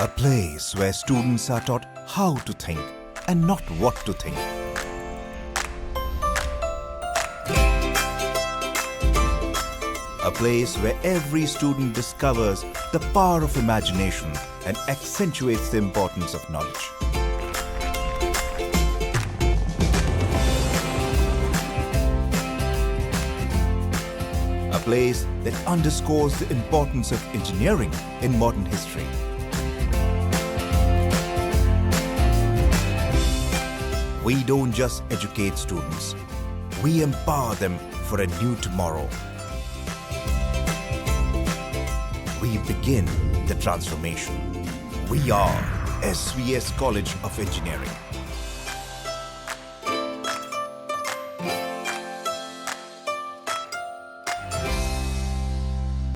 A place where students are taught how to think and not what to think. A place where every student discovers the power of imagination and accentuates the importance of knowledge. A place that underscores the importance of engineering in modern history. We don't just educate students, we empower them for a new tomorrow. We begin the transformation. We are SVS College of Engineering.